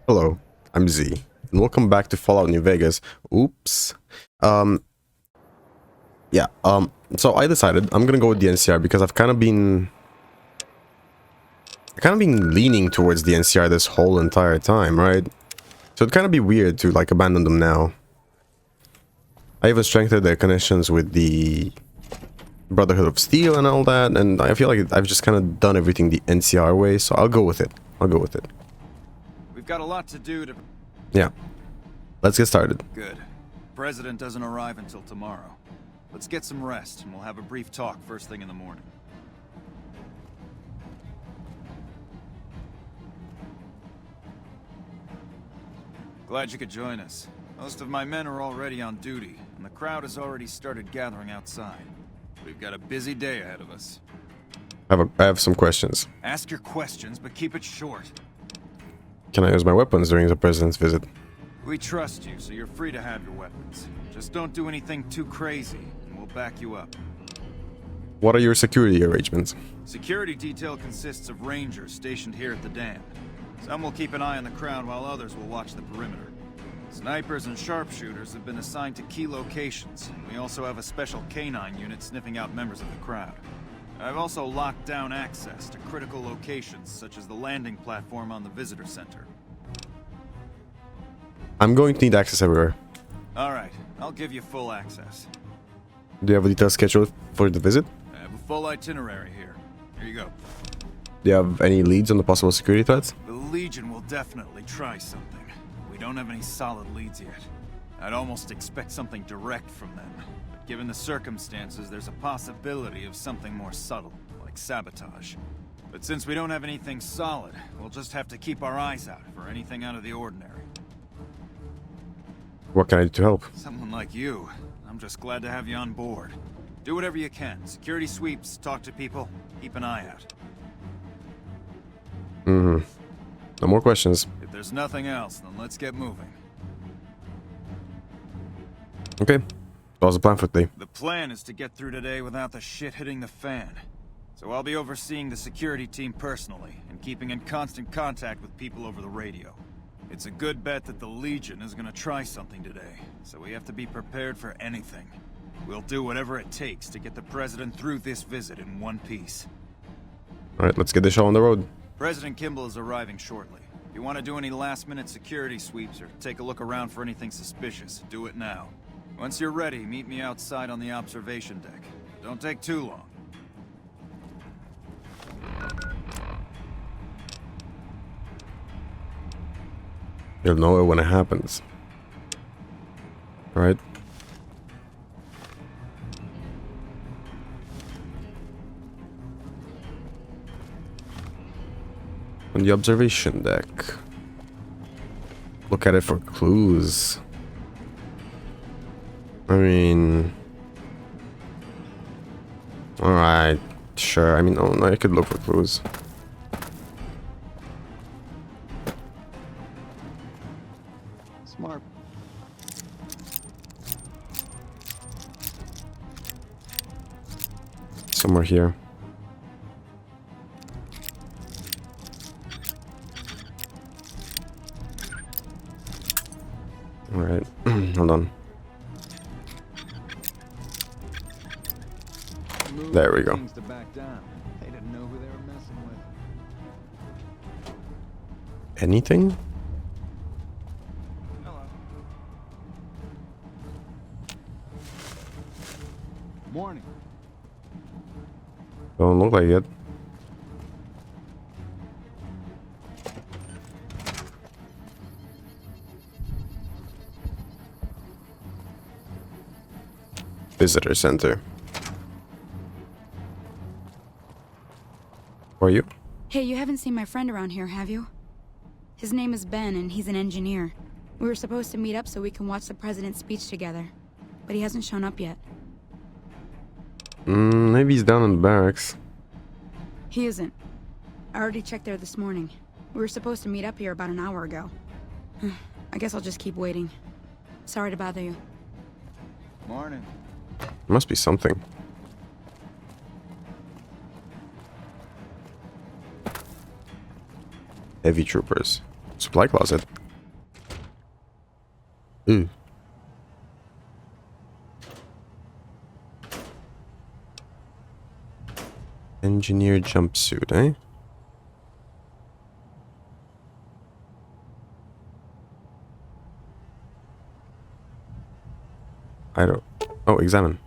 Hello, I'm Z, and welcome back to Fallout New Vegas. Oops. Yeah, so I decided I'm gonna go with the NCR because I've kind of been leaning towards the NCR this whole entire time, right? So it'd kind of be weird to, like, abandon them now. I even strengthened their connections with the Brotherhood of Steel and all that, and I feel like I've just kind of done everything the NCR way, so I'll go with it. We've got a lot to do to... Yeah. Let's get started. Good. President doesn't arrive until tomorrow. Let's get some rest, and we'll have a brief talk first thing in the morning. Glad you could join us. Most of my men are already on duty, and the crowd has already started gathering outside. We've got a busy day ahead of us. I have some questions. Ask your questions, but keep it short. Can I use my weapons during the president's visit? We trust you, so you're free to have your weapons. Just don't do anything too crazy, and we'll back you up. What are your security arrangements? Security detail consists of rangers stationed here at the dam. Some will keep an eye on the crowd while others will watch the perimeter. Snipers and sharpshooters have been assigned to key locations. We also have a special canine unit sniffing out members of the crowd. I've also locked down access to critical locations, such as the landing platform on the visitor center. I'm going to need access everywhere. Alright, I'll give you full access. Do you have a detailed schedule for the visit? I have a full itinerary here. Here you go. Do you have any leads on the possible security threats? The Legion will definitely try something. We don't have any solid leads yet. I'd almost expect something direct from them. But given the circumstances, there's a possibility of something more subtle, like sabotage. But since we don't have anything solid, we'll just have to keep our eyes out for anything out of the ordinary. What can I do to help? Someone like you. I'm just glad to have you on board. Do whatever you can. Security sweeps, talk to people, keep an eye out. No more questions. If there's nothing else, then let's get moving. Okay. What's the plan for today? The plan is to get through today without the shit hitting the fan. So I'll be overseeing the security team personally, and keeping in constant contact with people over the radio. It's a good bet that the Legion is gonna try something today, so we have to be prepared for anything. We'll do whatever it takes to get the President through this visit in one piece. Alright, let's get the show on the road. President Kimball is arriving shortly. If you want to do any last-minute security sweeps or take a look around for anything suspicious, do it now. Once you're ready, meet me outside on the observation deck. Don't take too long. You'll know it when it happens. Alright. On the observation deck. Look at it for clues. I mean... Alright, sure. I mean, oh, I could look for clues. Smart. Somewhere here. Alright, hold on. There we go. They didn't know who they were messing with. Anything? Hello. Morning. Don't look like it. Visitor center. Who are you? Hey, you haven't seen my friend around here, have you? His name is Ben, and he's an engineer. We were supposed to meet up so we can watch the president's speech together, but he hasn't shown up yet. Maybe he's down in the barracks. He isn't. I already checked there this morning. We were supposed to meet up here about an hour ago. I guess I'll just keep waiting. Sorry to bother you. Morning. Must be something. Heavy troopers. Supply closet. Ooh. Engineer jumpsuit, eh? I don't... Oh, examine.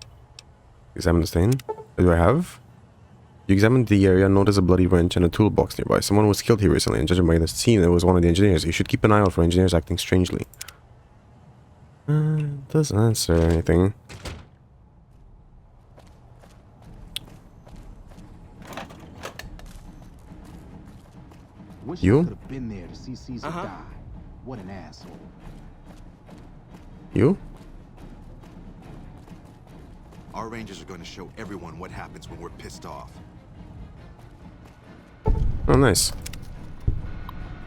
Examine the stain. What do I have? You examined the area, notice a bloody wrench and a toolbox nearby. Someone was killed here recently, and judging by the scene, it was one of the engineers. You should keep an eye out for engineers acting strangely. Doesn't answer anything. Wish You? I could have been there to see Caesar die. What an asshole. You? Our rangers are going to show everyone what happens when we're pissed off. Oh, nice.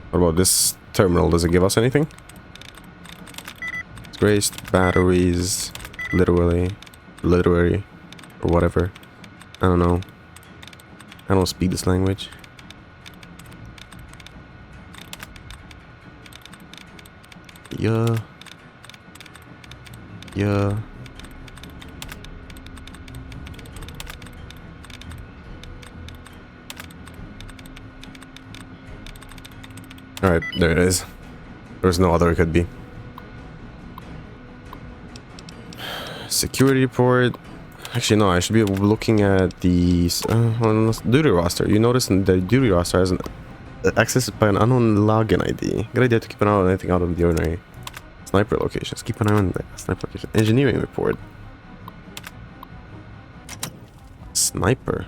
What about this terminal? Does it give us anything? Disgraced batteries, literally, or whatever. I don't know. I don't speak this language. Yeah. Yeah. Alright, there it is. There's no other it could be. Security report. Actually, no, I should be looking at the duty roster. You notice the duty roster has an accessed by an unknown login ID. Good idea to keep an eye on anything out of the ordinary. Sniper locations. Keep an eye on the sniper location. Engineering report. Sniper.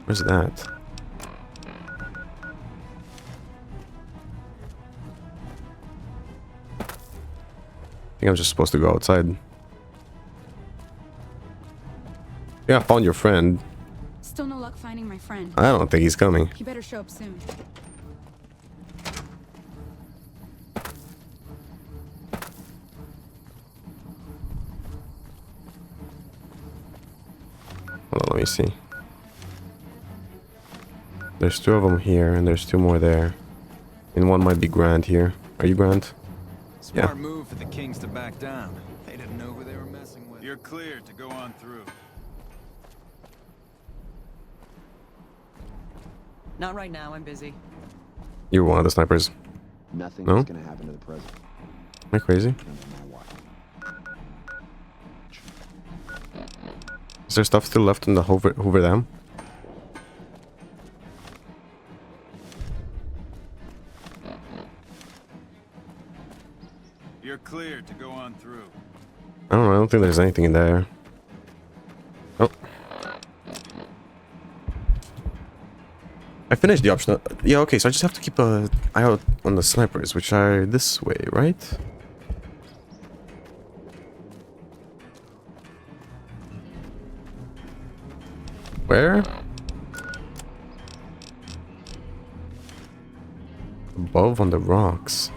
Where's that? I think I'm just supposed to go outside. Yeah, I found your friend. Still no luck finding my friend. I don't think he's coming. He better show up soon. Hold on, let me see. There's 2 of them here, and there's 2 more there. And one might be Grant here. Are you Grant? Smart Yeah. move for the Kings to back down. They didn't know who they were messing with. You're cleared to go on through. Not right now, I'm busy. You're one of the snipers. Nothing No? is gonna happen to the president. Am I crazy? Under my watch. Is there stuff still left in the Hoover Dam? You're cleared to go on through. I don't know. I don't think there's anything in there. Oh. I finished the option. Yeah, okay, so I just have to keep an eye out on the snipers, which are this way, right? Where? Above on the rocks.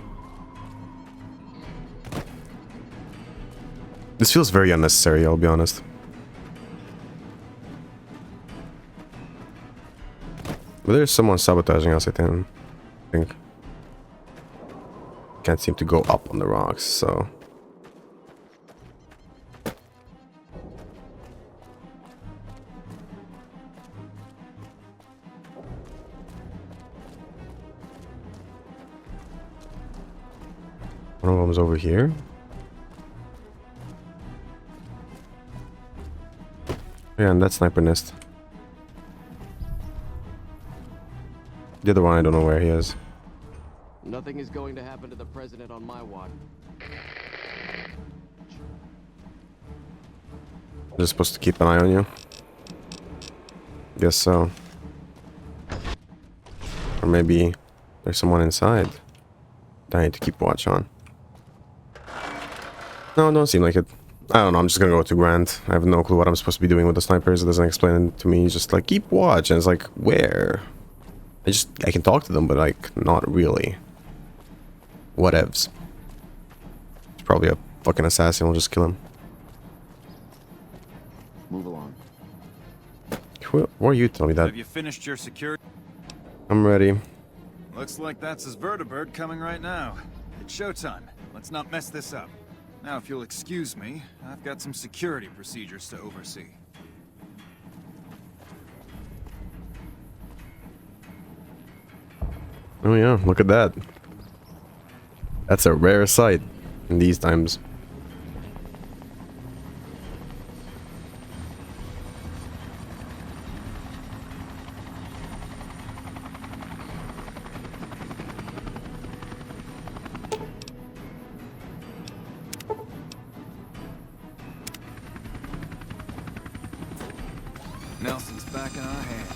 This feels very unnecessary, I'll be honest. But there's someone sabotaging us, I think. Can't seem to go up on the rocks, so... One of them's over here. Yeah, and that sniper nest. The other one, I don't know where he is. Nothing is going to happen to the president on my watch. I'm just supposed to keep an eye on you. Guess so. Or maybe there's someone inside that I need to keep watch on. No, it don't seem like it. I don't know, I'm just gonna go to Grant. I have no clue what I'm supposed to be doing with the snipers. It doesn't explain it to me. He's just like, keep watch. And it's like, where? I can talk to them, but like, not really. Whatevs. It's probably a fucking assassin. We'll just kill him. Move along. Who are you telling me that? Have you finished your security? I'm ready. Looks like that's his vertibird coming right now. It's showtime. Let's not mess this up. Now, if you'll excuse me, I've got some security procedures to oversee. Oh yeah, look at that. That's a rare sight in these times. Nelson's back in our hands.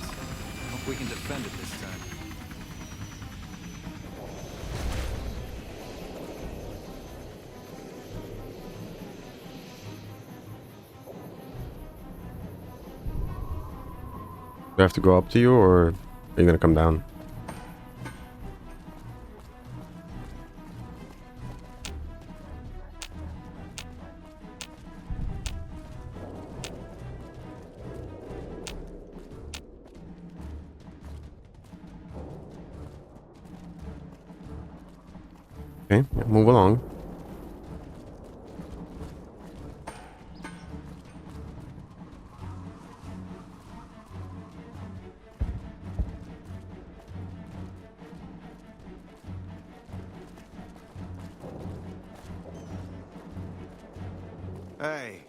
Hope we can defend it this time. Do I have to go up to you, or are you gonna come down? Okay, yeah, move along. Hey,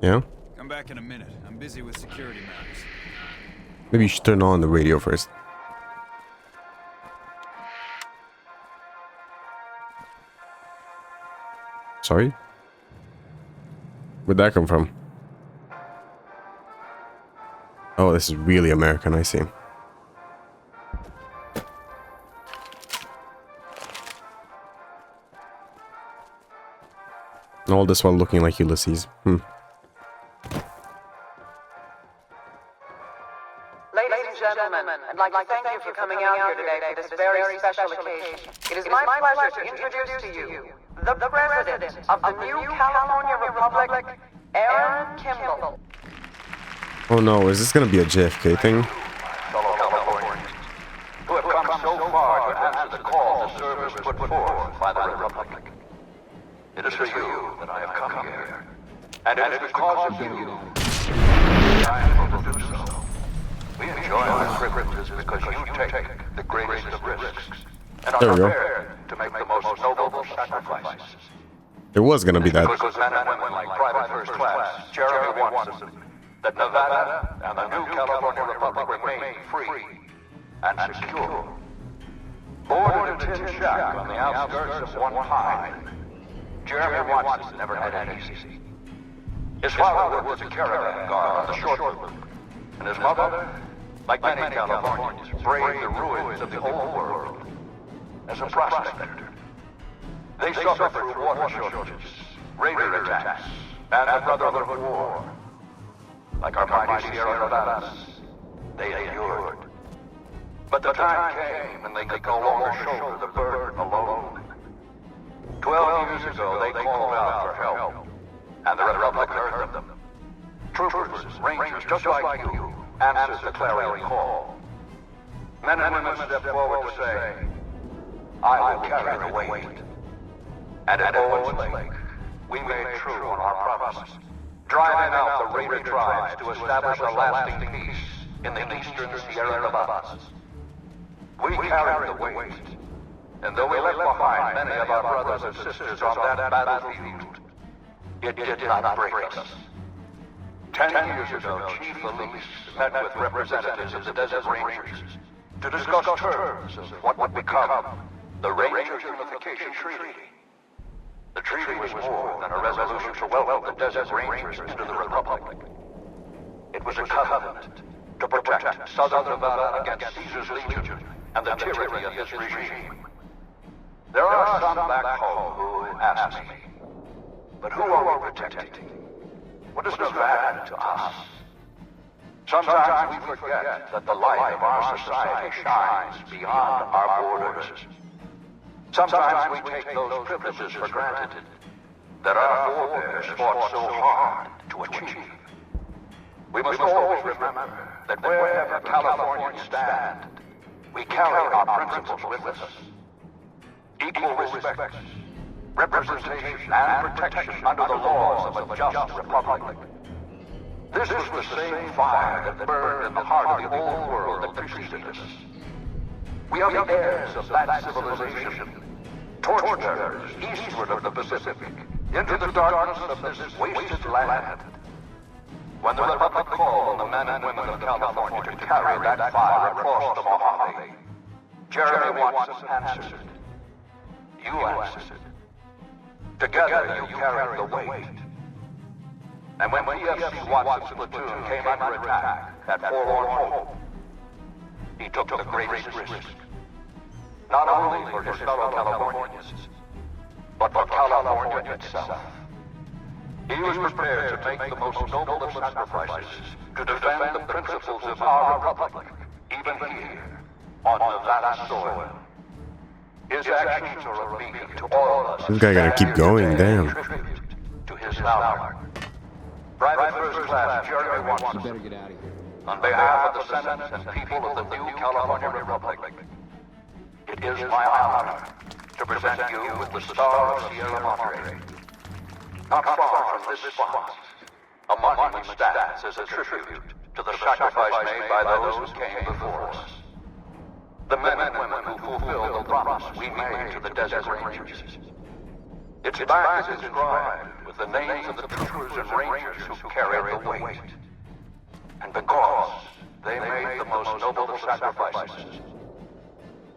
Yeah? come back in a minute. I'm busy with security matters. Maybe you should turn on the radio first. Sorry? Where'd that come from? Oh, this is really American, I see. All this while looking like Ulysses. Ladies and gentlemen, I'd like to thank you for coming out here today for this very special occasion. It is my pleasure to introduce to you the President of the new California Republic, Aaron Kimball. Oh no, is this gonna be a JFK thing? Fellow Californians, who have come so far to answer the call the service put forth by the Republic. It is for you that I have come here, and it is because of you that I am able to do so. We enjoy our privileges because you take the greatest of risks and are prepared to make the most noble sacrifices. It was gonna be that. Because men and women like Private First Class, Jeremy Watson, that Nevada and the new California Republic remain free and secure. Born in a tin shack on the outskirts of one pine, Jeremy Watson never had it easy. His father worked as a caravan guard on the short loop, and his mother, like many Californians, braved the ruins of the old world as a prospector. They suffered through water shortages, raider attacks, and the Brotherhood War. Like our mighty Sierra Nevadas, they endured. But the time came when they could no longer shoulder the burden alone. 12 years ago, they called out for help, and the Republic heard them. Troopers, rangers, just like you, answered the clarion call. Men and women stepped forward to say, I will carry the weight. And at Owens Lake, we made true on our promise, driving out the raider tribes to establish a lasting peace in the eastern Sierra Nevadas. We carried the weight, and though we left behind many of our brothers and sisters on that battlefield, it did not break us. 10 years ago, Chief Elise met with representatives of the Desert Rangers to discuss terms of what would become the Rangers Unification Treaty. The treaty was more than a resolution to welcome the Desert Rangers into the Republic. It was a covenant to protect Southern Nevada against Caesar's Legion and the tyranny of this regime. There are some back home who ask me, but who are we protecting? What does Nevada to us? Sometimes we forget that the light of our society shines beyond our borders. Sometimes we take those privileges for granted that our forebears fought so hard to achieve. We must always remember that wherever Californians stand, we carry our principles with us. Equal respect, representation, and protection under the laws of a just republic. This was the same fire that burned in the heart of the old world that preceded us. We are the heirs of that civilization, torchbearers eastward of the Pacific, into the darkness of this wasted land. When the Republic called on the men and women of California to carry that fire across the Mojave, Jeremy Watson answered. You answered. Together you carried the weight. And when PFC Watson's platoon came under attack at Forlorn Hope, he took the greatest risk. Not only for his fellow Californians, but for California itself. He was prepared to make the most noble of sacrifices to defend the principles of our republic, even here, on Nevada soil. His actions are a beacon to all of us. This guy gotta keep going, damn. To his valor. Private First Class Jeremy You Watson, better get out of here. on behalf of the Senate and people of the new California Republic, it is my honor to present you with the Star of Sierra Madre. Not far from this spot, a monument stands as a tribute to the sacrifice made by those who came before us. The men and women who fulfilled the promise we made to the Desert Rangers. Its back is inscribed with the names of the troopers and rangers who carried the weight. And because they made the most noble of sacrifices,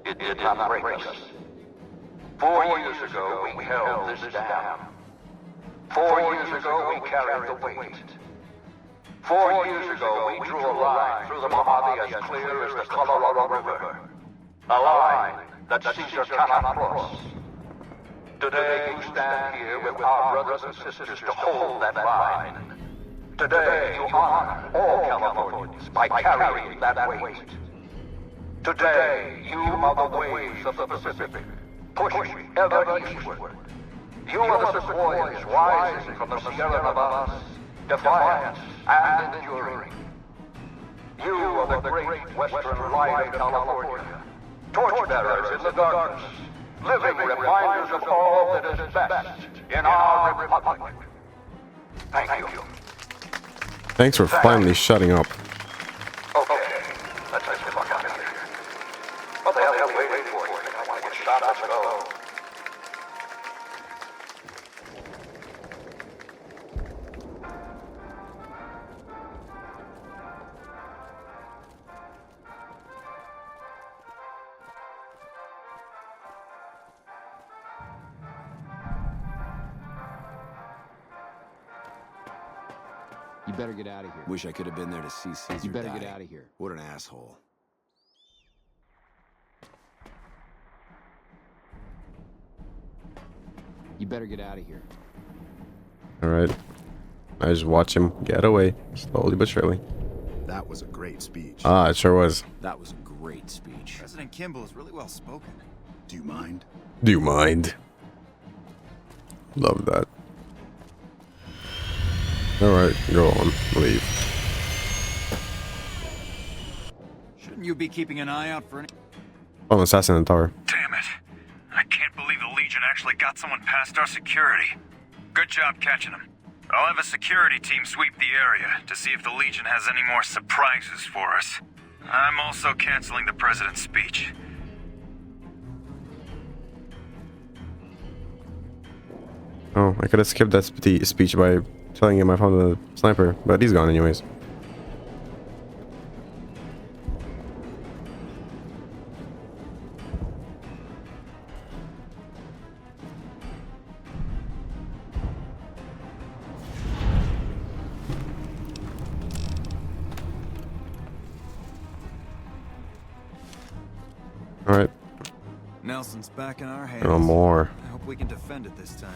it did not break us. 4 years ago, we held this dam. 4 years ago, we carried the weight. 4 years ago, we drew a line through the Mojave as clear as the Colorado River. A line that Caesar cannot cross. Today, you stand here with our brothers and sisters to hold that line. Today, you honor all Californians by carrying that weight. Today, you are the waves of the Pacific, pushing ever eastward. You are the sequoias rising from the Sierra Nevadas, defiant and enduring. You are the great western light of California, torchbearers in the darkness, living reminders of all that is best in our republic. Thank you. Thanks for finally shutting up. Okay, let's get the fuck out of here. What the hell are you waiting for? You think I want to get shot? Let's go. You better get out of here. Wish I could have been there to see Caesar You better die. get out of here. What an asshole. You better get out of here. Alright. I just watch him get away, slowly but surely. That was a great speech. Ah, it sure was. That was a great speech. President Kimball is really well spoken. Do you mind? Do you mind? Love that. Alright, go on. Leave. Shouldn't you be keeping an eye out for any... Oh, assassin in the tower. Damn it. I can't believe the Legion actually got someone past our security. Good job catching them. I'll have a security team sweep the area to see if the Legion has any more surprises for us. I'm also canceling the president's speech. Oh, I could have skipped that speech by telling him I found a sniper, but he's gone anyways. Alright, Nelson's back in our hands. no more. I hope we can defend it this time.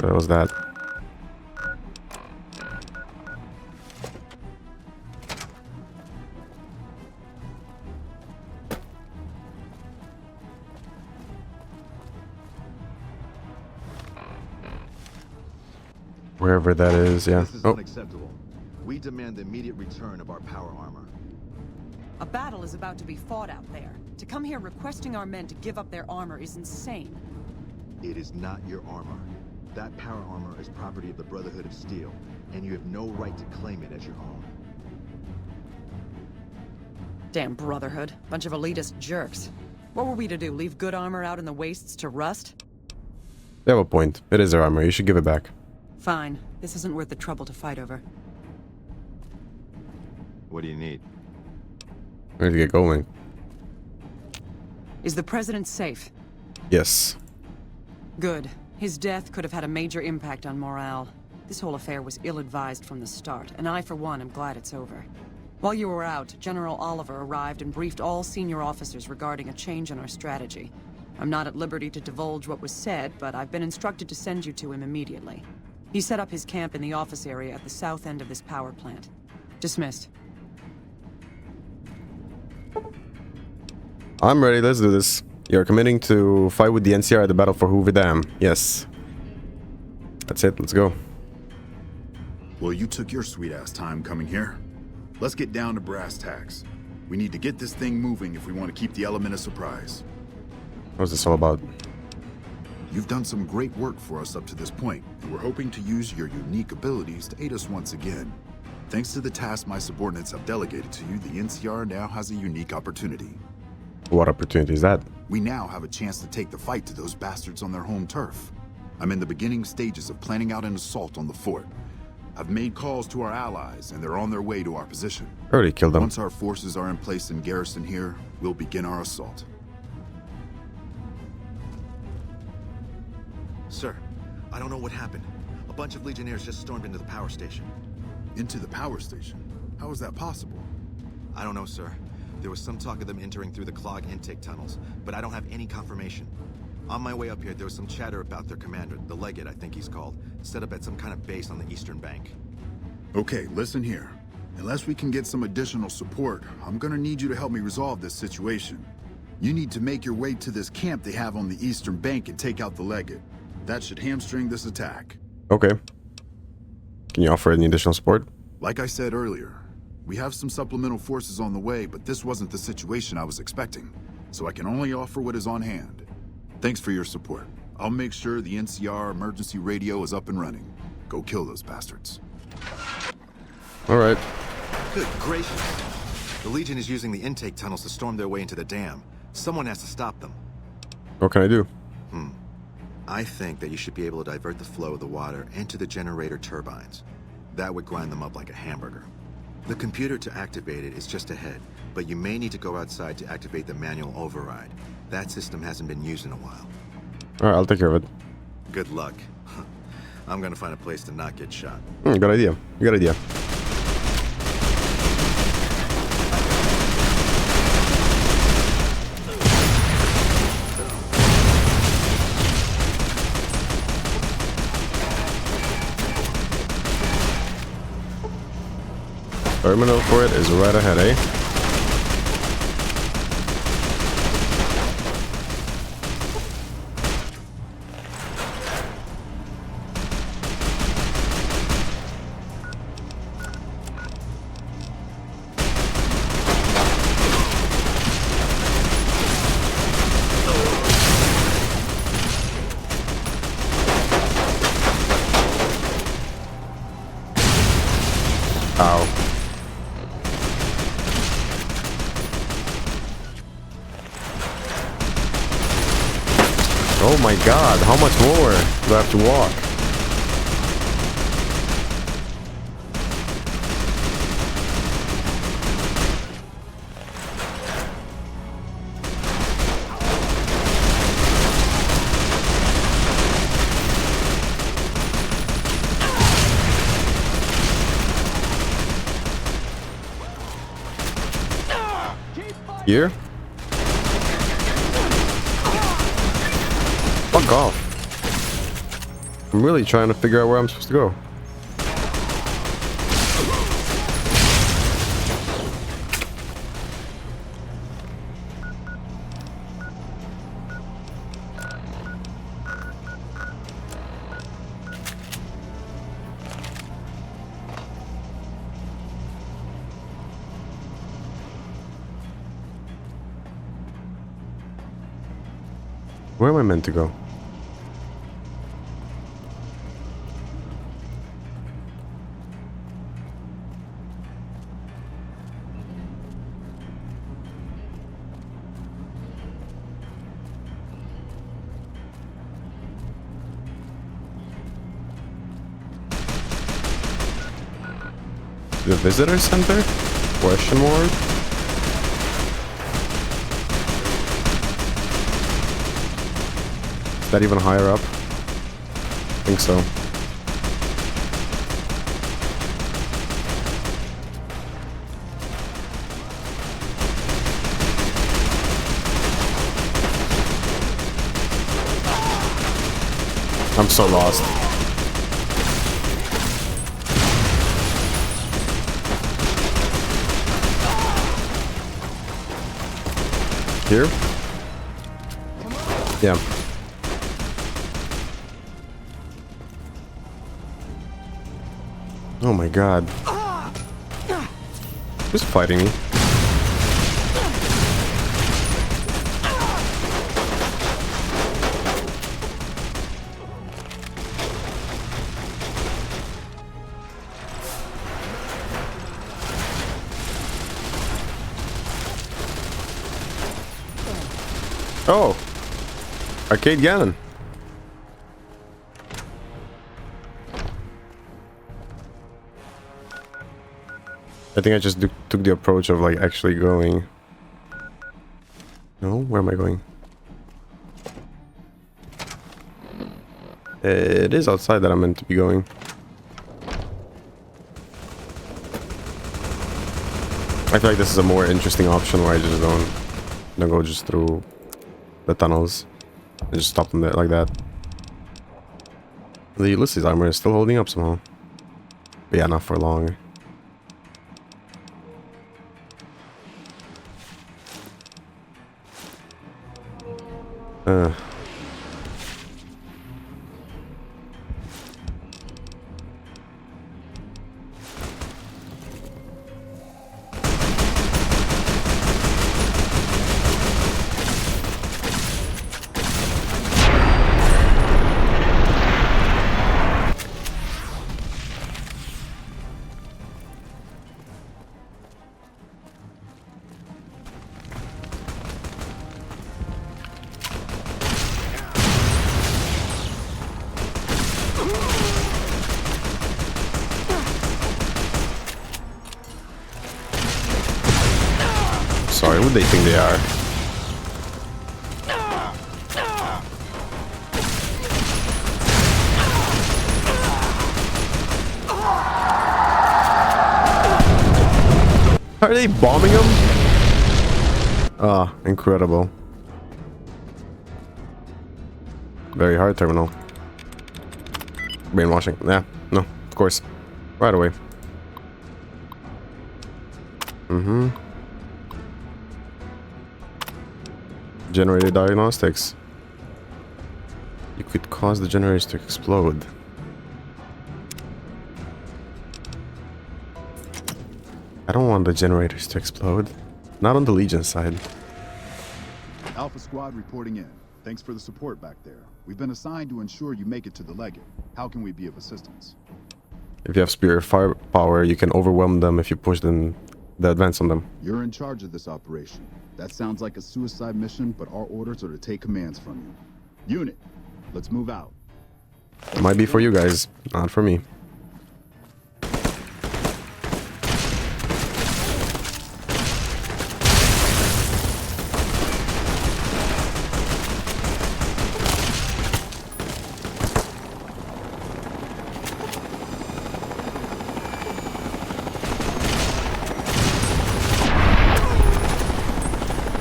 What was that? Wherever that is, yeah. This is Oh, unacceptable. We We demand the immediate return of our power armor. A battle is about to be fought out there. To come here requesting our men to give up their armor is insane. It is not your armor. That power armor is property of the Brotherhood of Steel, and you have no right to claim it as your own. Damn Brotherhood. Bunch of elitist jerks. What were we to do, leave good armor out in the wastes to rust? They have a point. It is their armor. You should give it back. Fine. This isn't worth the trouble to fight over. What do you need? We need to get going. Is the president safe? Yes. Good. His death could have had a major impact on morale. This whole affair was ill-advised from the start, and I, for one, am glad it's over. While you were out, General Oliver arrived and briefed all senior officers regarding a change in our strategy. I'm not at liberty to divulge what was said, but I've been instructed to send you to him immediately. He set up his camp in the office area at the south end of this power plant. Dismissed. I'm ready. Let's do this. You're committing to fight with the NCR at the battle for Hoover Dam. Yes. That's it. Let's go. Well, you took your sweet-ass time coming here. Let's get down to brass tacks. We need to get this thing moving if we want to keep the element of surprise. What's this all about? You've done some great work for us up to this point, and we're hoping to use your unique abilities to aid us once again. Thanks to the task my subordinates have delegated to you, the NCR now has a unique opportunity. What opportunity is that? We now have a chance to take the fight to those bastards on their home turf. I'm in the beginning stages of planning out an assault on the fort. I've made calls to our allies, and they're on their way to our position. Already killed them. Once our forces are in place in garrison here, we'll begin our assault. Sir, I don't know what happened. A bunch of Legionnaires just stormed into the power station. Into the power station? How is that possible? I don't know, sir. There was some talk of them entering through the clog intake tunnels, but I don't have any confirmation. On my way up here, there was some chatter about their commander, the Legate, I think he's called, set up at some kind of base on the eastern bank. Okay, listen here. Unless we can get some additional support, I'm gonna need you to help me resolve this situation. You need to make your way to this camp they have on the eastern bank and take out the Legate. That should hamstring this attack. Okay. Can you offer any additional support? Like I said earlier, we have some supplemental forces on the way, but this wasn't the situation I was expecting, so I can only offer what is on hand. Thanks for your support. I'll make sure the NCR emergency radio is up and running. Go kill those bastards. Alright. Good gracious. The Legion is using the intake tunnels to storm their way into the dam. Someone has to stop them. What can I do? I think that you should be able to divert the flow of the water into the generator turbines. That would grind them up like a hamburger. The computer to activate it is just ahead, but you may need to go outside to activate the manual override. That system hasn't been used in a while. Alright, I'll take care of it. Good luck. I'm gonna find a place to not get shot. Good idea. Good idea. Terminal for it is right ahead, eh? Ow. Oh my god, how much more do I have to walk? Here? Fuck off. I'm really trying to figure out where I'm supposed to go. Where am I meant to go? The visitor center? Question mark? Is that even higher up? I think so. I'm so lost. Here? Yeah. Oh my god. Who's fighting me? Oh, arcade Ganon. I think I just took the approach of like actually going. No, where am I going? It is outside that I'm meant to be going. I feel like this is a more interesting option where I just don't go just through the tunnels and just stop them there like that. The Ulysses armor is still holding up somehow. But yeah, not for long. Sorry, who do they think they are? Are they bombing them? Ah, incredible. Very hard terminal. Brainwashing. Yeah, no, of course. Right away. Generator diagnostics. You could cause the generators to explode. I don't want the generators to explode. Not on the Legion side. Alpha Squad reporting in. Thanks for the support back there. We've been assigned to ensure you make it to the Legate. How can we be of assistance? If you have spirit firepower, you can overwhelm them if you push them, the advance on them. You're in charge of this operation. That sounds like a suicide mission, but our orders are to take commands from you. Unit, let's move out. It might be for you guys, not for me.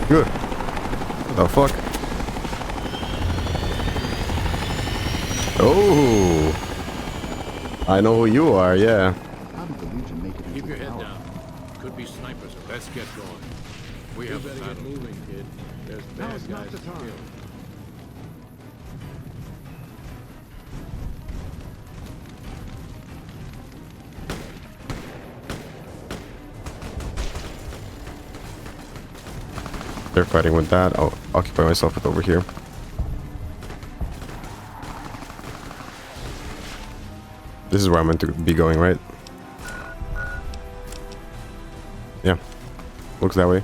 Good. What the fuck? Oh, I know who you are. Yeah. How did the Legion make it into Keep your the head tower? down. Could be snipers. Let's get going. We have better get moving, kid. There's bad guys to kill. They're fighting with that. I'll occupy myself with over here. This is where I'm meant to be going, right? Yeah. Looks that way.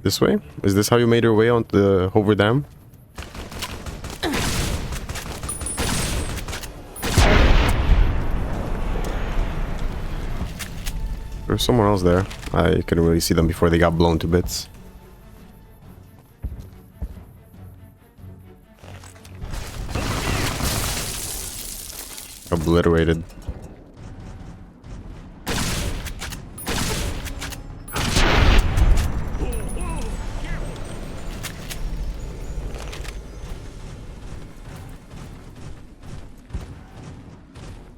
This way? Is this how you made your way onto the Hoover Dam? There's someone else there. I couldn't really see them before they got blown to bits. Obliterated.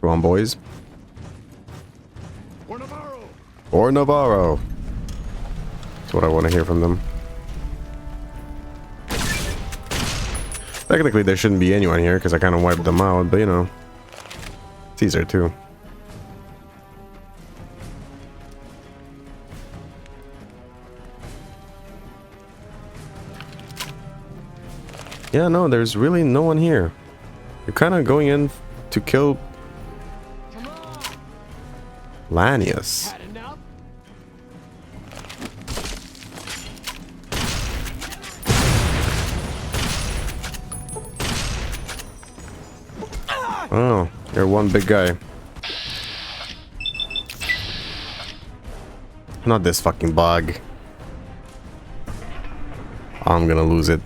Come on, boys. Or Navarro. That's what I want to hear from them. Technically, there shouldn't be anyone here because I kind of wiped them out, but you know, Caesar too. Yeah, no, there's really no one here. You're kind of going in to kill Lanius. Oh, you're one big guy. Not this fucking bug. I'm gonna lose it.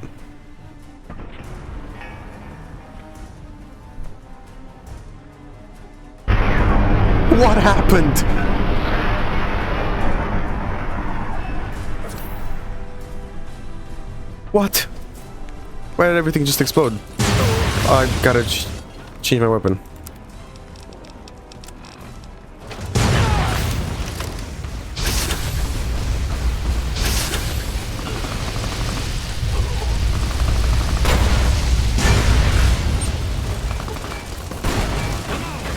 What happened? What? Why did everything just explode? I gotta change my weapon.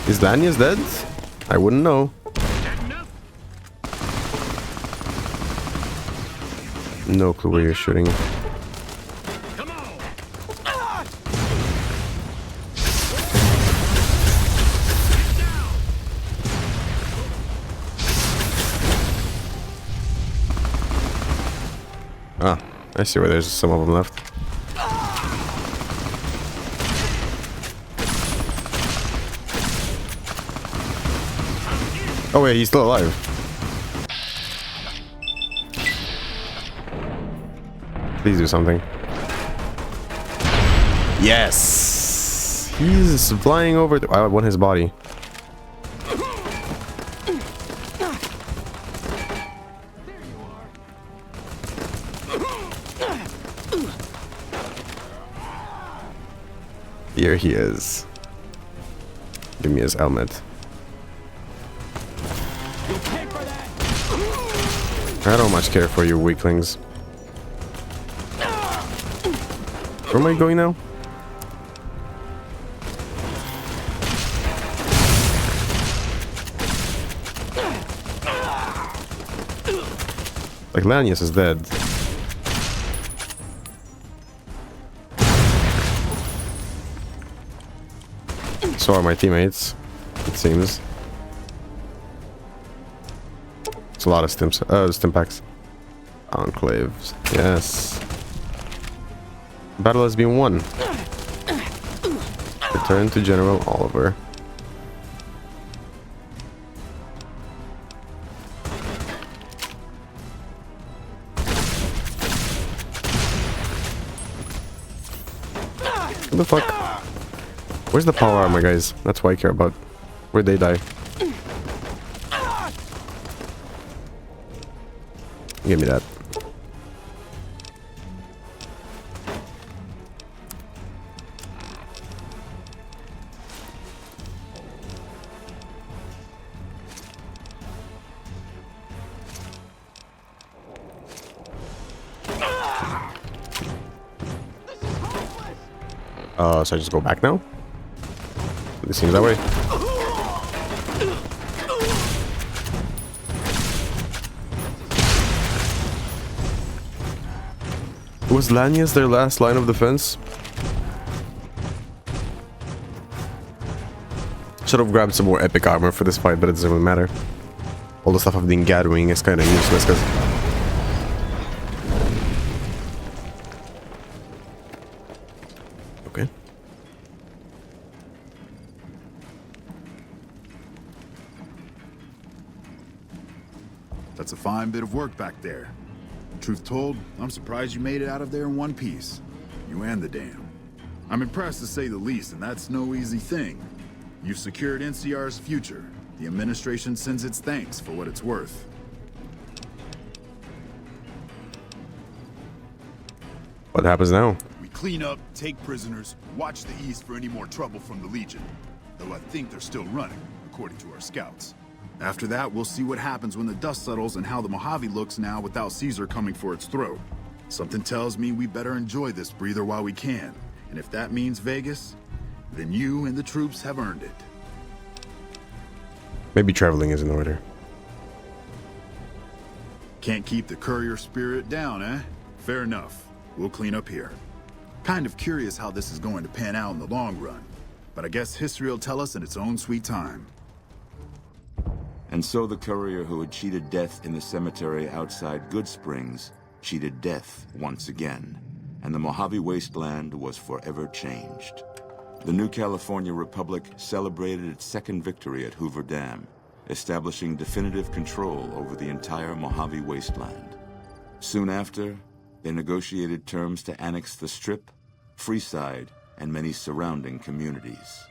Is Lanius dead? I wouldn't know. No clue where you're shooting. Ah, I see where there's some of them left. Oh wait, he's still alive. Please do something. Yes! He's flying over the... I want his body. Here he is. Give me his helmet. I don't much care for you weaklings. Where am I going now? Like Lanius is dead. So are my teammates, it seems. It's a lot of stim packs. Enclaves, yes. Battle has been won. Return to General Oliver. What the fuck? Where's the power armor, guys? That's what I care about. Where'd they die? Give me that. So I just go back now? It seems that way. Was Lanius their last line of defense? Should have grabbed some more epic armor for this fight, but it doesn't really matter. All the stuff I've been gathering is kind of useless because... Okay. That's a fine bit of work back there. Truth told, I'm surprised you made it out of there in one piece. You and the dam. I'm impressed to say the least, and that's no easy thing. You've secured NCR's future. The administration sends its thanks for what it's worth. What happens now? We clean up, take prisoners, watch the east for any more trouble from the Legion. Though I think they're still running, according to our scouts. After that, we'll see what happens when the dust settles and how the Mojave looks now without Caesar coming for its throat. Something tells me we better enjoy this breather while we can. And if that means Vegas, then you and the troops have earned it. Maybe traveling is in order. Can't keep the courier spirit down, eh? Fair enough. We'll clean up here. Kind of curious how this is going to pan out in the long run. But I guess history will tell us in its own sweet time. And so the courier who had cheated death in the cemetery outside Good Springs cheated death once again. And the Mojave Wasteland was forever changed. The new California Republic celebrated its second victory at Hoover Dam, establishing definitive control over the entire Mojave Wasteland. Soon after, they negotiated terms to annex the Strip, Freeside, and many surrounding communities.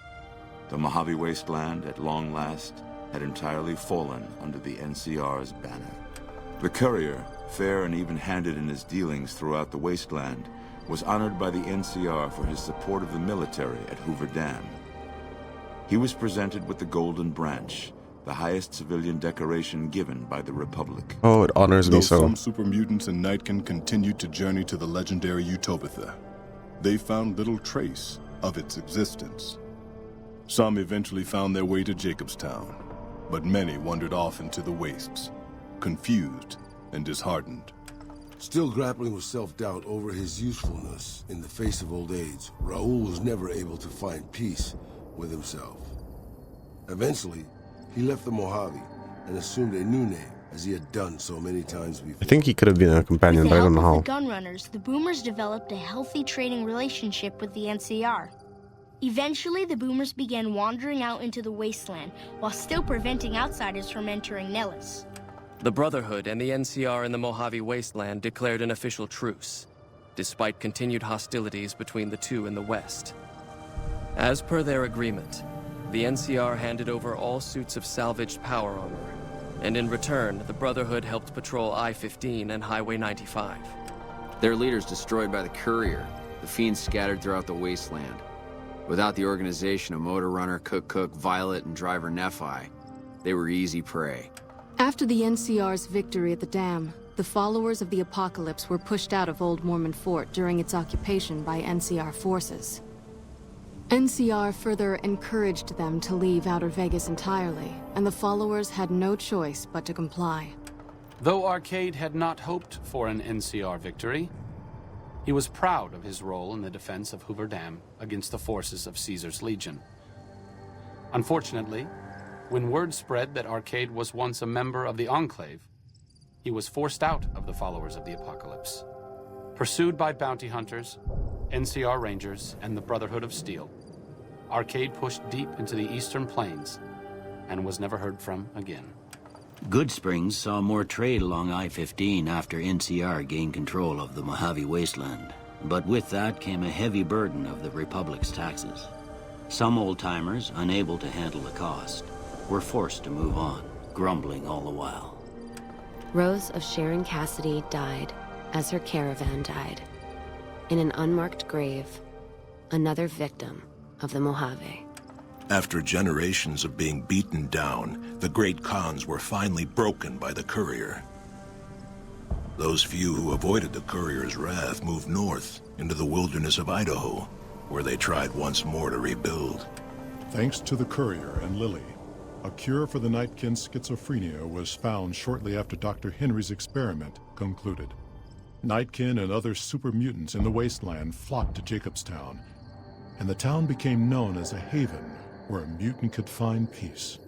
The Mojave Wasteland, at long last, had entirely fallen under the NCR's banner. The courier, fair and even-handed in his dealings throughout the wasteland, was honored by the NCR for his support of the military at Hoover Dam. He was presented with the Golden Branch, the highest civilian decoration given by the Republic. Oh, it honors me so. Some super mutants in Nightkin continued to journey to the legendary Utopia, they found little trace of its existence. Some eventually found their way to Jacobstown, but many wandered off into the wastes, confused and disheartened. Still grappling with self-doubt over his usefulness in the face of old age, Raul was never able to find peace with himself. Eventually, he left the Mojave and assumed a new name, as he had done so many times before. I think he could have been a companion, but I don't know how. With the Gunrunners, the Boomers developed a healthy trading relationship with the NCR. Eventually, the Boomers began wandering out into the wasteland, while still preventing outsiders from entering Nellis. The Brotherhood and the NCR in the Mojave Wasteland declared an official truce, despite continued hostilities between the two in the west. As per their agreement, the NCR handed over all suits of salvaged power armor, and in return, the Brotherhood helped patrol I-15 and Highway 95. Their leaders destroyed by the Courier, the fiends scattered throughout the wasteland. Without the organization of Motor Runner, Cook, Violet, and Driver Nephi, they were easy prey. After the NCR's victory at the dam, the followers of the Apocalypse were pushed out of Old Mormon Fort during its occupation by NCR forces. NCR further encouraged them to leave Outer Vegas entirely, and the followers had no choice but to comply. Though Arcade had not hoped for an NCR victory, he was proud of his role in the defense of Hoover Dam against the forces of Caesar's Legion. Unfortunately, when word spread that Arcade was once a member of the Enclave, he was forced out of the followers of the Apocalypse. Pursued by bounty hunters, NCR Rangers, and the Brotherhood of Steel, Arcade pushed deep into the eastern plains and was never heard from again. Good Springs saw more trade along I-15 after NCR gained control of the Mojave Wasteland. But with that came a heavy burden of the Republic's taxes. Some old-timers, unable to handle the cost, were forced to move on, grumbling all the while. Rose of Sharon Cassidy died as her caravan died. In an unmarked grave, another victim of the Mojave. After generations of being beaten down, the great Khans were finally broken by the Courier. Those few who avoided the Courier's wrath moved north into the wilderness of Idaho, where they tried once more to rebuild. Thanks to the Courier and Lily, a cure for the Nightkin's schizophrenia was found shortly after Dr. Henry's experiment concluded. Nightkin and other super mutants in the wasteland flocked to Jacobstown, and the town became known as a haven where a mutant could find peace.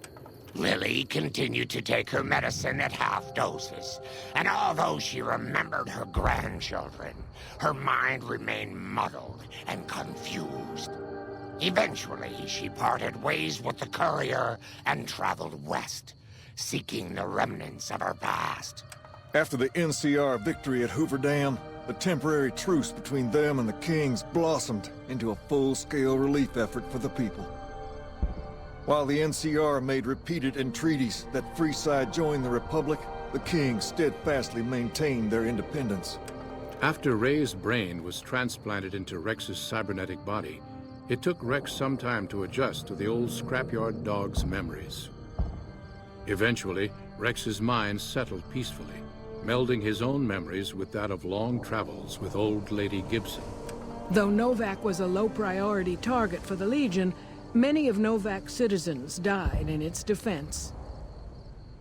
Lily continued to take her medicine at half doses, and although she remembered her grandchildren, her mind remained muddled and confused. Eventually, she parted ways with the courier and traveled west, seeking the remnants of her past. After the NCR victory at Hoover Dam, the temporary truce between them and the Kings blossomed into a full-scale relief effort for the people. While the NCR made repeated entreaties that Freeside join the Republic, the Kings steadfastly maintained their independence. After Ray's brain was transplanted into Rex's cybernetic body, it took Rex some time to adjust to the old scrapyard dog's memories. Eventually, Rex's mind settled peacefully, melding his own memories with that of long travels with Old Lady Gibson. Though Novak was a low-priority target for the Legion, many of Novak's citizens died in its defense.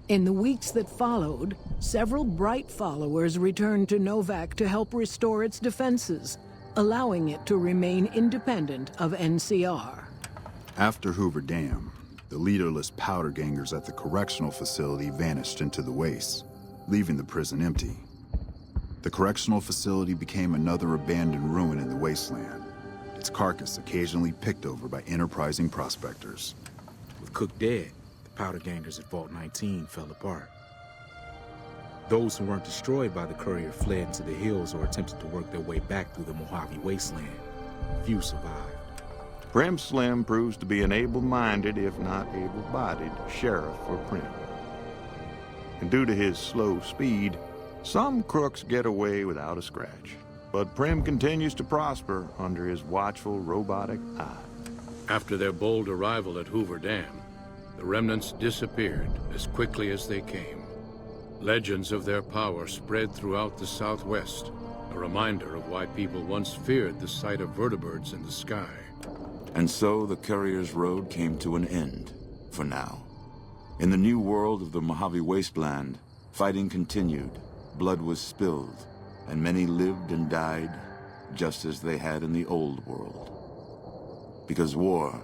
In the weeks that followed, several bright followers returned to Novak to help restore its defenses, allowing it to remain independent of NCR. After Hoover Dam, the leaderless powder gangers at the correctional facility vanished into the wastes, leaving the prison empty. The correctional facility became another abandoned ruin in the wasteland, its carcass occasionally picked over by enterprising prospectors. With Cook dead, the powder gangers at Vault 19 fell apart. Those who weren't destroyed by the courier fled into the hills or attempted to work their way back through the Mojave Wasteland. Few survived. Prim Slim proves to be an able-minded, if not able-bodied, sheriff for Prim. And due to his slow speed, some crooks get away without a scratch. But Prim continues to prosper under his watchful, robotic eye. After their bold arrival at Hoover Dam, the remnants disappeared as quickly as they came. Legends of their power spread throughout the Southwest, a reminder of why people once feared the sight of vertibirds in the sky. And so the Courier's Road came to an end, for now. In the new world of the Mojave Wasteland, fighting continued, blood was spilled, and many lived and died just as they had in the old world. Because war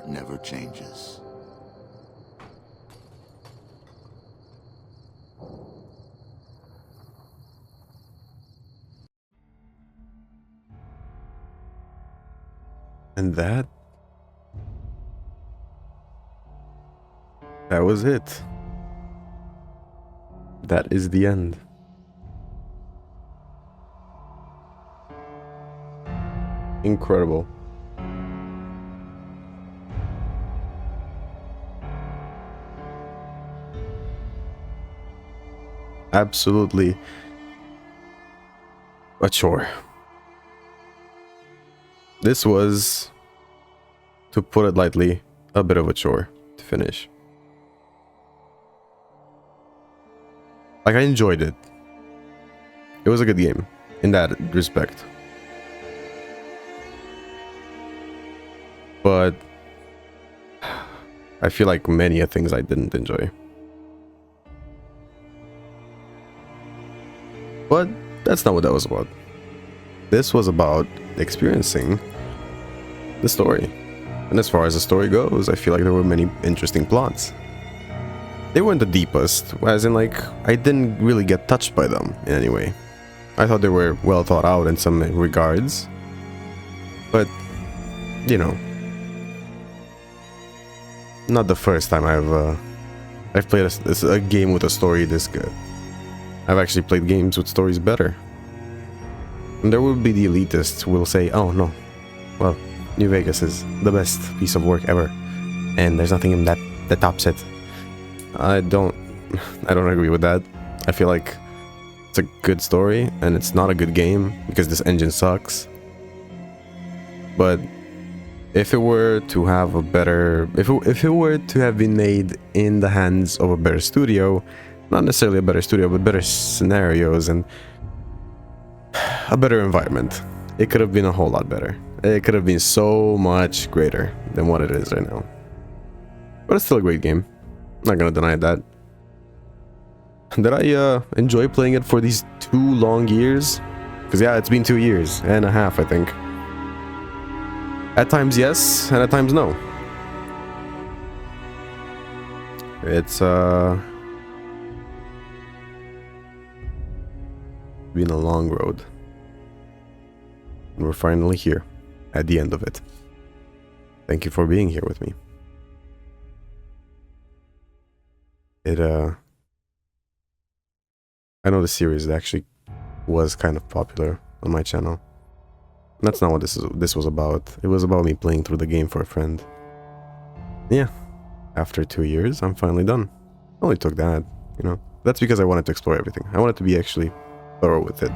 never changes. And that was it. That is the end. Incredible. Absolutely a chore. This was, to put it lightly, a bit of a chore to finish. Like, I enjoyed it. It was a good game in that respect. But I feel like many things I didn't enjoy. But that's not what that was about. This was about experiencing the story. And as far as the story goes, I feel like there were many interesting plots. They weren't the deepest, as in, like, I didn't really get touched by them in any way. I thought they were well thought out in some regards. But, you know, not the first time I've played a game with a story this good. I've actually played games with stories better. And there will be the elitists who will say, oh no, well, New Vegas is the best piece of work ever, and there's nothing in that tops it. I don't agree with that. I feel like it's a good story, and it's not a good game because this engine sucks. But if it were to have a better, if it were to have been made in the hands of a better studio, not necessarily a better studio, but better scenarios and a better environment, it could have been a whole lot better. It could have been so much greater than what it is right now. But it's still a great game. I'm not gonna deny that. Did I enjoy playing it for these 2 long years? Because yeah, it's been 2 years and a half, I think. At times yes, and at times no. It's been a long road. And we're finally here, at the end of it. Thank you for being here with me. I know the series actually was kind of popular on my channel. That's not what this was about. It was about me playing through the game for a friend. Yeah, after 2 years, I'm finally done. Only took that, you know. That's because I wanted to explore everything. I wanted to be actually thorough with it.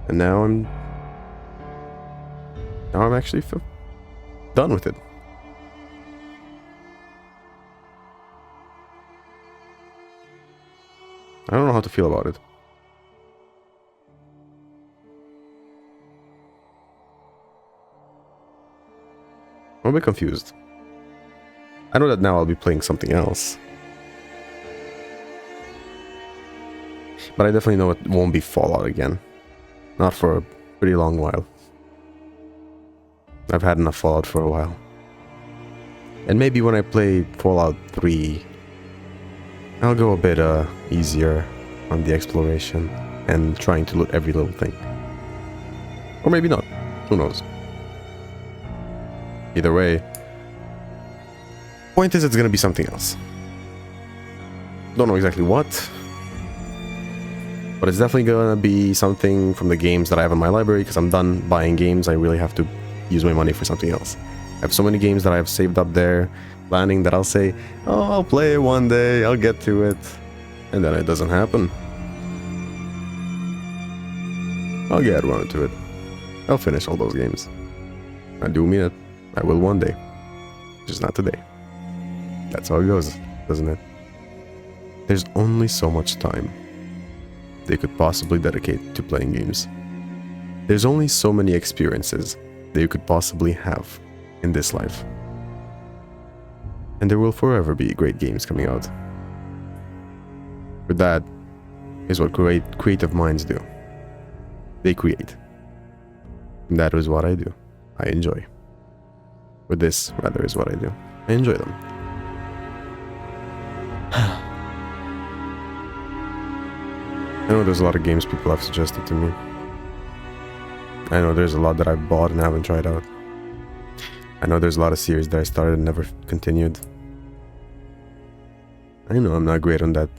And now I'm actually done with it. I don't know how to feel about it. I'm a bit confused. I know that now I'll be playing something else. But I definitely know it won't be Fallout again. Not for a pretty long while. I've had enough Fallout for a while. And maybe when I play Fallout 3, I'll go a bit easier on the exploration and trying to loot every little thing. Or maybe not. Who knows? Either way, point is it's gonna be something else. Don't know exactly what, but it's definitely gonna be something from the games that I have in my library, because I'm done buying games. I really have to use my money for something else. I have so many games that I have saved up there, planning that I'll say, oh, I'll play it one day, I'll get to it, and then it doesn't happen. I'll get around to it. I'll finish all those games. I do mean it. I will one day. Just not today. That's how it goes, doesn't it? There's only so much time they could possibly dedicate to playing games. There's only so many experiences that you could possibly have in this life. And there will forever be great games coming out. But that is what creative minds do. They create. And that is what I do. I enjoy. Or this, rather, is what I do. I enjoy them. I know there's a lot of games people have suggested to me. I know there's a lot that I've bought and haven't tried out. I know there's a lot of series that I started and never continued. I know I'm not great on that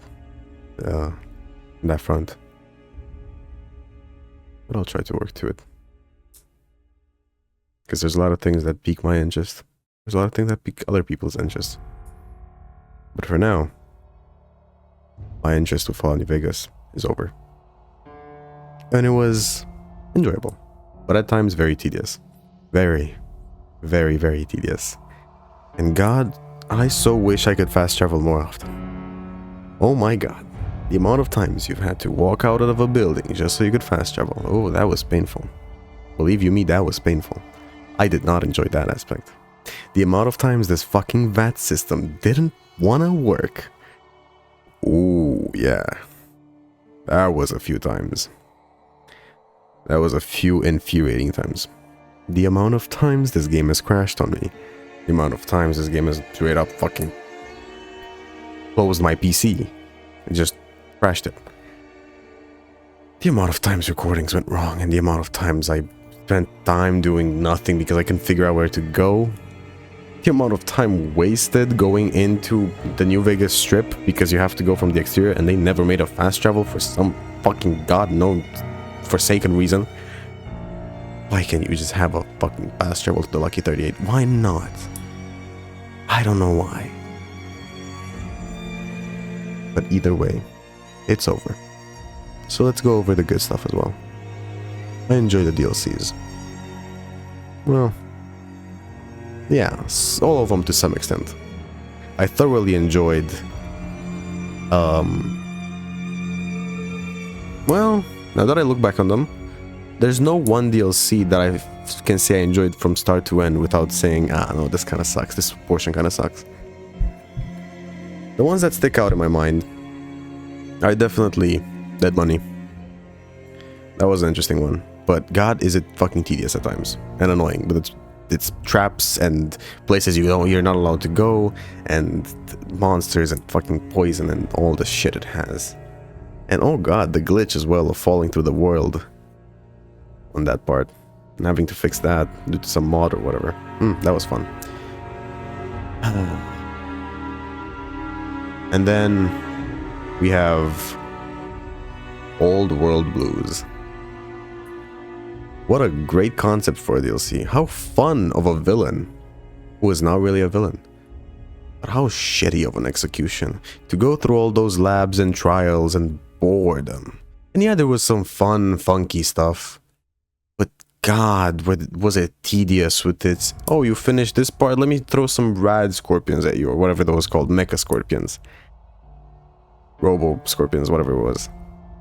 front. But I'll try to work to it. Because there's a lot of things that pique my interest. There's a lot of things that pique other people's interest. But for now, my interest with Fallout New Vegas is over. And it was enjoyable. But at times very tedious. Very, very, very tedious. And God, I so wish I could fast travel more often. Oh my God. The amount of times you've had to walk out of a building just so you could fast travel. Oh, that was painful. Believe you me, that was painful. I did not enjoy that aspect. The amount of times this fucking VAT system didn't want to work. Ooh, yeah. That was a few times. That was a few infuriating times. The amount of times this game has crashed on me. The amount of times this game has straight up fucking closed my PC. It just crashed it. The amount of times recordings went wrong, and the amount of times I spent time doing nothing because I couldn't figure out where to go. The amount of time wasted going into the New Vegas Strip because you have to go from the exterior and they never made a fast travel for some fucking god-known forsaken reason. Why can't you just have a fucking fast travel to the Lucky 38? Why not? I don't know why. But either way, it's over. So let's go over the good stuff as well. I enjoy the DLCs. Well, yeah, all of them to some extent. I thoroughly enjoyed, well, now that I look back on them, there's no one DLC that I can say I enjoyed from start to end without saying, ah, no, this kind of sucks, this portion kind of sucks. The ones that stick out in my mind are definitely Dead Money. That was an interesting one. But god, is it fucking tedious at times and annoying. But it's traps and places you're not allowed to go, and monsters and fucking poison and all the shit it has. And oh god, the glitch as well of falling through the world on that part and having to fix that due to some mod or whatever. That was fun. And then we have Old World Blues. What a great concept for a DLC. How fun of a villain, who is not really a villain. But how shitty of an execution. To go through all those labs and trials and boredom. And yeah, there was some fun, funky stuff. But god, was it tedious with its, oh, you finished this part, let me throw some rad scorpions at you, or whatever those called, mecha scorpions. Robo scorpions, whatever it was.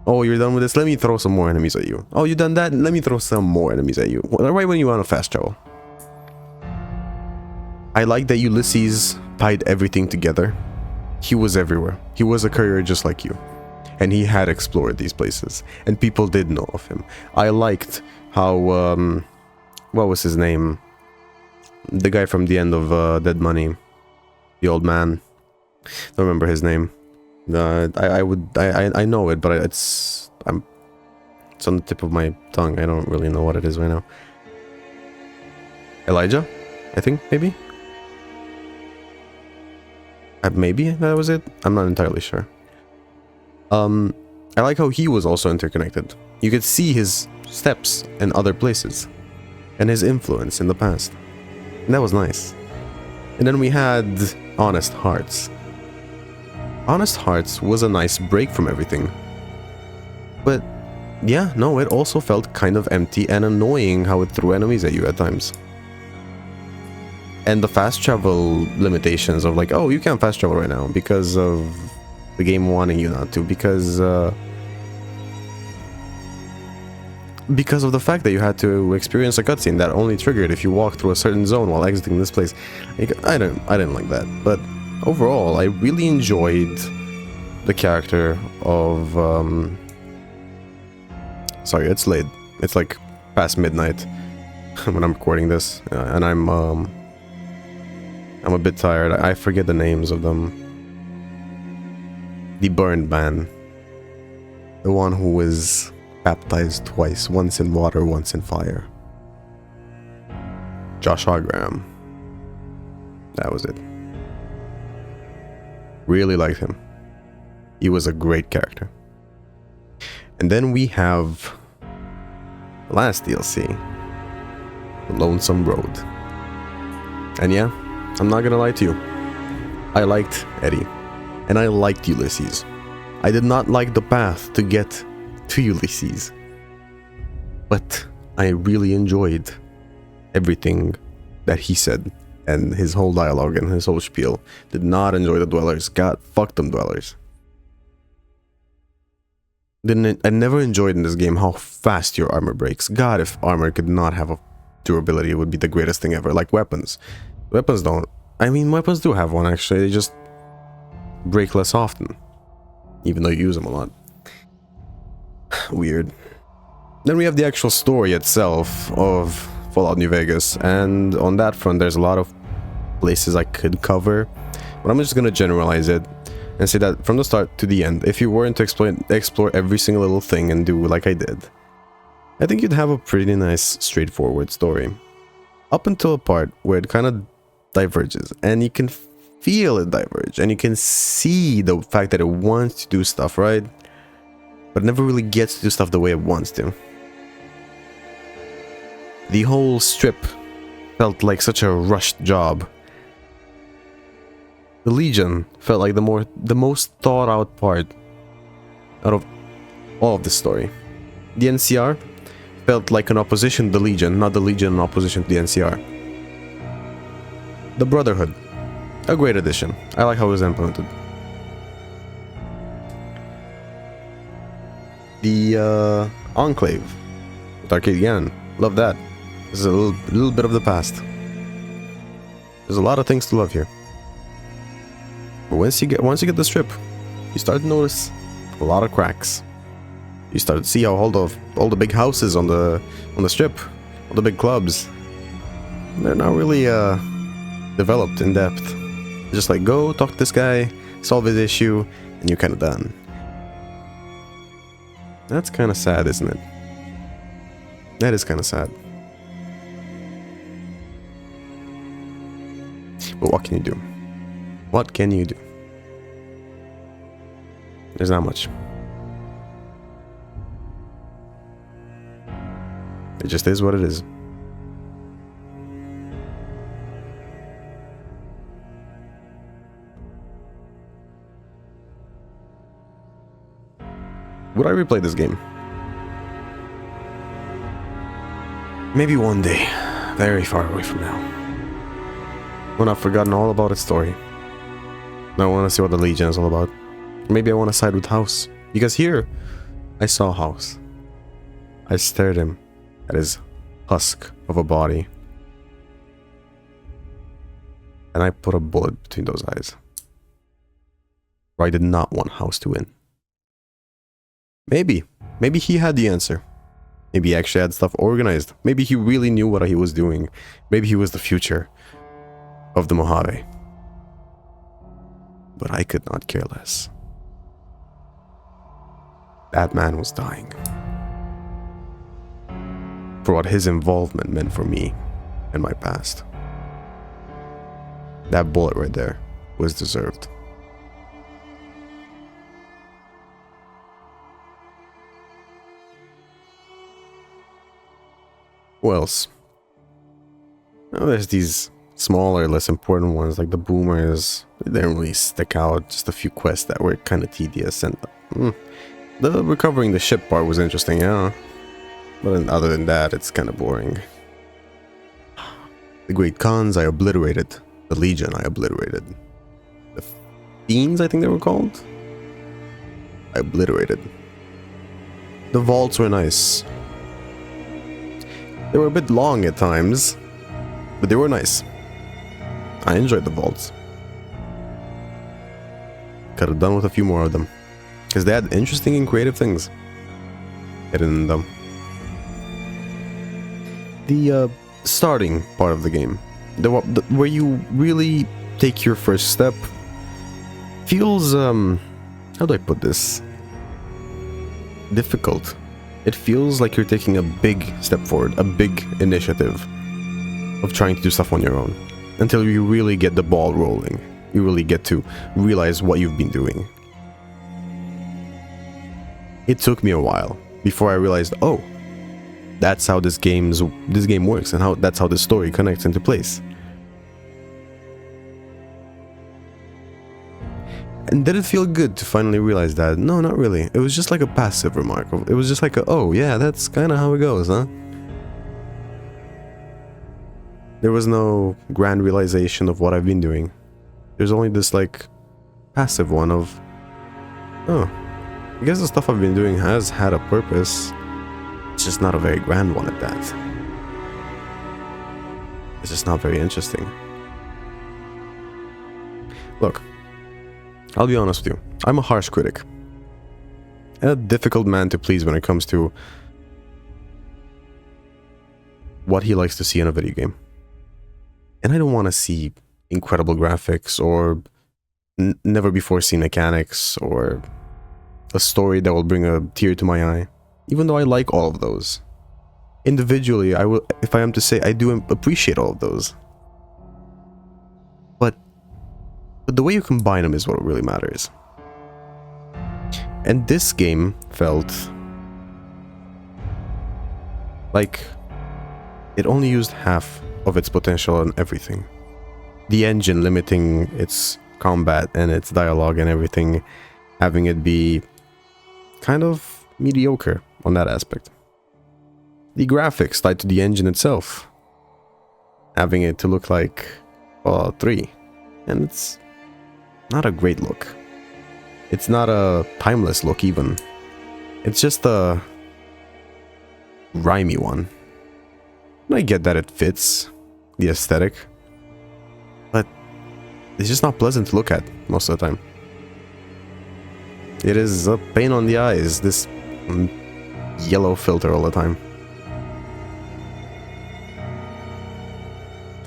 Oh, you're done with this? Let me throw some more enemies at you. Oh, you done that? Let me throw some more enemies at you. Right when you want a fast travel. I like that Ulysses tied everything together. He was everywhere. He was a courier just like you. And he had explored these places. And people did know of him. I liked how, what was his name? The guy from the end of Dead Money. The old man. Don't remember his name. I know it, but it's on the tip of my tongue. I don't really know what it is right now. Elijah, I think, maybe. Maybe that was it. I'm not entirely sure. I like how he was also interconnected. You could see his steps in other places, and his influence in the past, and that was nice. And then we had Honest Hearts. Honest Hearts was a nice break from everything. But yeah, no, it also felt kind of empty and annoying how it threw enemies at you at times. And the fast travel limitations of like, oh, you can't fast travel right now because of the game wanting you not to, because of the fact that you had to experience a cutscene that only triggered if you walk through a certain zone while exiting this place. Like, I didn't like that, but overall, I really enjoyed the character of, sorry, it's late. It's like past midnight when I'm recording this, and I'm a bit tired. I forget the names of them. The Burned Man. The one who was baptized twice, once in water, once in fire. Joshua Graham. That was it. Really liked him. He was a great character. And then we have the last DLC, The Lonesome Road. And yeah, I'm not gonna lie to you. I liked Eddie. And I liked Ulysses. I did not like the path to get to Ulysses. But I really enjoyed everything that he said. And his whole dialogue and his whole spiel. Did not enjoy the Dwellers. God, fuck them Dwellers. I never enjoyed in this game how fast your armor breaks. God, if armor could not have a durability, it would be the greatest thing ever. Like weapons. Weapons don't. I mean, weapons do have one actually. They just break less often. Even though you use them a lot. Weird. Then we have the actual story itself of Fallout New Vegas, and on that front there's a lot of places I could cover, but I'm just gonna generalize it and say that from the start to the end, if you weren't to explore every single little thing and do like I did, I think you'd have a pretty nice straightforward story, up until a part where it kind of diverges, and you can feel it diverge, and you can see the fact that it wants to do stuff, right, but it never really gets to do stuff the way it wants to. The whole strip felt like such a rushed job. The Legion felt like the most thought out part out of all of this story. The NCR felt like an opposition to the Legion, not the Legion in opposition to the NCR. The Brotherhood, a great addition. I like how it was implemented. The Enclave with Arcade Gannon, love that. This is a little bit of the past. There's a lot of things to love here. But once you get the strip, you start to notice a lot of cracks. You start to see how all the big houses on the strip, all the big clubs, they're not really developed in depth. Just like, go talk to this guy, solve his issue, and you're kind of done. That's kind of sad, isn't it? That is kind of sad. But what can you do? What can you do? There's not much. It just is what it is. Would I replay this game? Maybe one day, very far away from now. When I've forgotten all about its story. I want to see what the Legion is all about. Maybe I want to side with House. Because here, I saw House. I stared him at his husk of a body. And I put a bullet between those eyes. For I did not want House to win. Maybe he had the answer. Maybe he actually had stuff organized. Maybe he really knew what he was doing. Maybe he was the future of the Mojave. But I could not care less. That man was dying. For what his involvement meant for me and my past. That bullet right there was deserved. Who else? Oh, there's these smaller, less important ones like the boomers. They didn't really stick out. Just a few quests that were kind of tedious, and the recovering the ship part was interesting, yeah. But then, other than that, it's kind of boring. The Great Khans I obliterated. The Legion I obliterated. The Fiends, I think they were called. I obliterated. The vaults were nice. They were a bit long at times, but they were nice. I enjoyed the vaults. Could have done with a few more of them, because they had interesting and creative things hidden in them. The starting part of the game, where you really take your first step, feels, how do I put this? Difficult. It feels like you're taking a big step forward, a big initiative of trying to do stuff on your own, until you really get the ball rolling. You really get to realize what you've been doing. It took me a while before I realized, oh, that's how this game works, and that's how the story connects into place. And did it feel good to finally realize that? No, not really. It was just like a passive remark. It was just like a, oh yeah, that's kind of how it goes, huh? There was no grand realization of what I've been doing. There's only this like passive one of, oh, I guess the stuff I've been doing has had a purpose. It's just not a very grand one at that. It's just not very interesting. Look, I'll be honest with you. I'm a harsh critic. And a difficult man to please when it comes to what he likes to see in a video game. And I don't want to see incredible graphics or never before seen mechanics or a story that will bring a tear to my eye. Even though I like all of those. Individually, I will, if I am to say, I do appreciate all of those. But the way you combine them is what really matters. And this game felt like it only used half of its potential on everything. The engine limiting its combat and its dialogue and everything, having it be kind of mediocre on that aspect. The graphics tied to the engine itself, having it to look like Fallout 3, and it's not a great look. It's not a timeless look even. It's just a grimy one. And I get that it fits the aesthetic, but it's just not pleasant to look at most of the time. It is a pain on the eyes, this yellow filter all the time.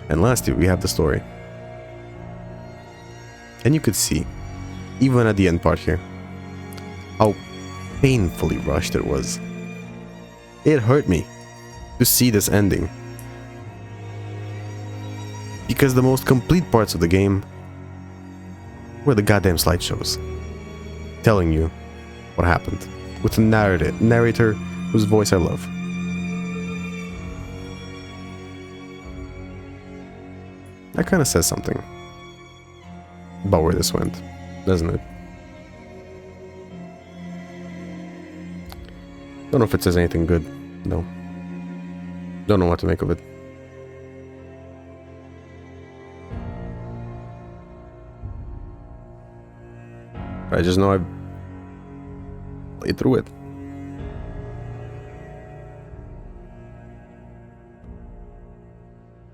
And lastly, we have the story. And you could see, even at the end part here, how painfully rushed it was. It hurt me to see this ending. Because the most complete parts of the game were the goddamn slideshows, telling you what happened, with a narrator whose voice I love. That kind of says something about where this went, doesn't it? Don't know if it says anything good, no. Don't know what to make of it. I just know I've played through it.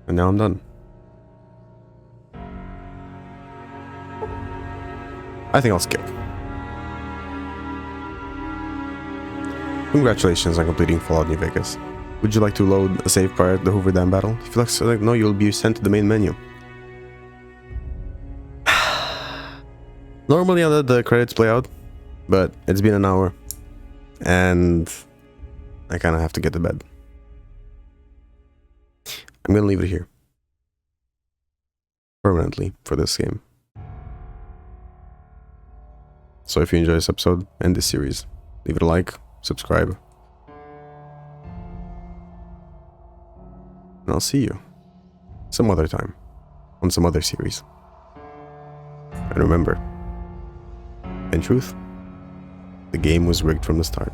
And now I'm done. I think I'll skip. Congratulations on completing Fallout New Vegas. Would you like to load a save prior to the Hoover Dam battle? If you select no, you'll be sent to the main menu. Normally I'll let the credits play out, but it's been an hour and I kind of have to get to bed. I'm gonna leave it here permanently for this game. So if you enjoy this episode and this series, leave it a like, subscribe, and I'll see you some other time on some other series. And remember, in truth, the game was rigged from the start.